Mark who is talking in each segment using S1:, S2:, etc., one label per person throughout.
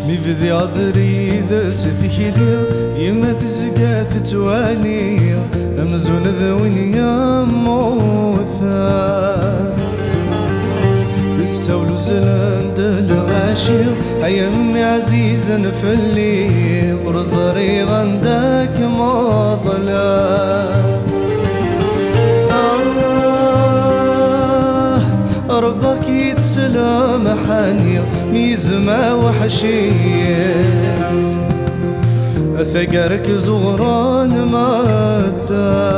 S1: مي بذي عذري ذا ستكلي يما تزقى تتوالي أمزون ذوين يا موثا في السول زلان دلغاشي أيامي عزيزا فلي ورزري غندك مظلا ربك يتسلم حاني ميزما وحشية ثقرك زغران مادة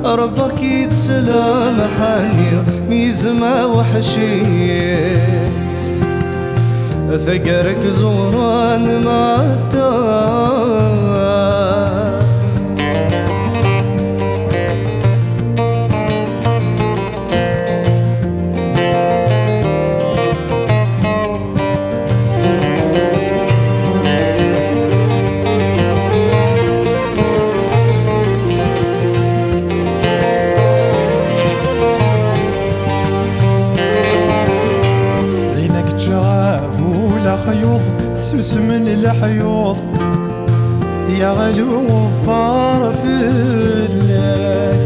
S1: ربك يتسلم حاني ميزما وحشية ثقرك زغران مادة
S2: خيوط سوس من الحيوط يا غلو بار في الليل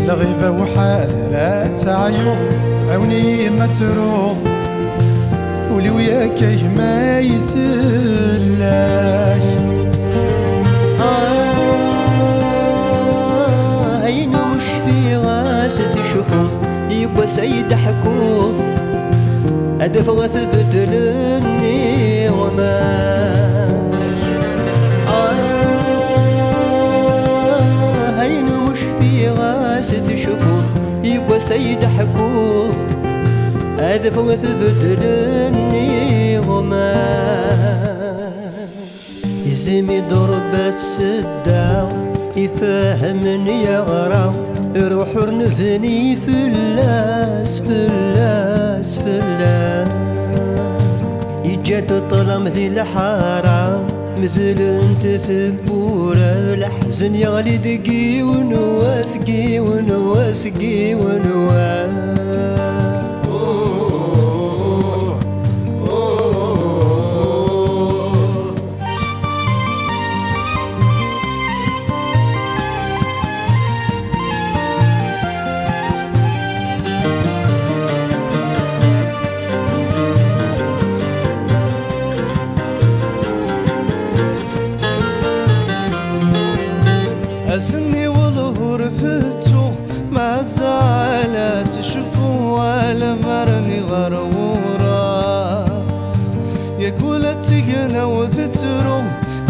S2: لغيبة وحاذرة تعيوط عوني ما تروض ولي وياك ما يسلاك
S3: أين مش في غاسة شفوط يبقى سيد حكوط أدف وتبدلني وماش أين مش في غاسة شفوط يبقى سيد حكوط أدف وتبدلني وماش يزمي ضربة سداو يفهمني يغرى روح نذني فلاس فلاس فلاس يجد طلم ذي الحارة مثل انت ثبورة الحزن يغلي دقي ونواسقي ونواسقي ونواس
S1: أسني والظهور ثتو ما زعلاس شوفوا ولا مرني غرورا يقول التقنا وثترو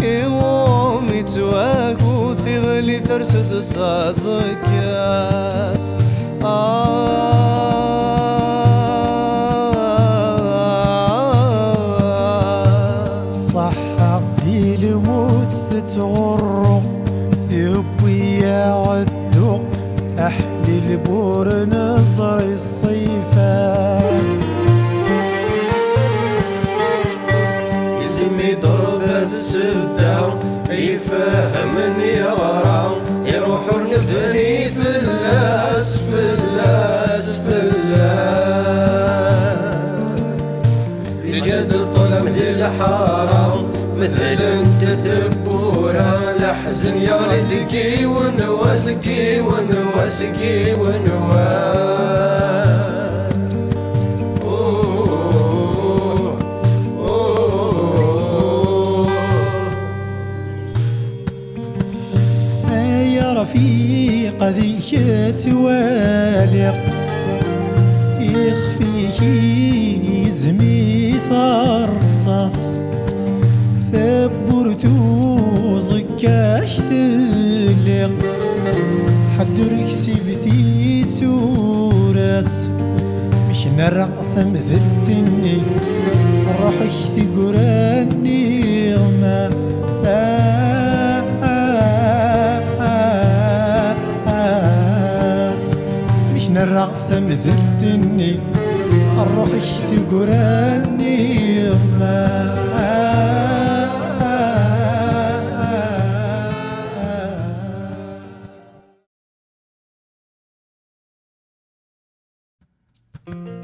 S1: يومي تواقو ثغلي ثرسد صازكات
S2: صح ذي الموت ستغرو ثبي عدو أحلي البور نظر الصيفات
S4: يزمي ضربة سداو يفهمني غرام يروح نفني فلاس فلاس فلاس بجد طلم الحرام مثل انت ثبورة الحزن يغلدكي ونواسقي ونواسقي ونواس
S2: يا رفيق ذيك توالق يخفيك يزمي ثرصاص ثبرتو زكاش ثلق حدرك سيبتي سوراس مش نرق ثمثلتني روحك ثقراني وما ثاس مش نرق ثمثلتني روحك ثقراني وما
S1: Thank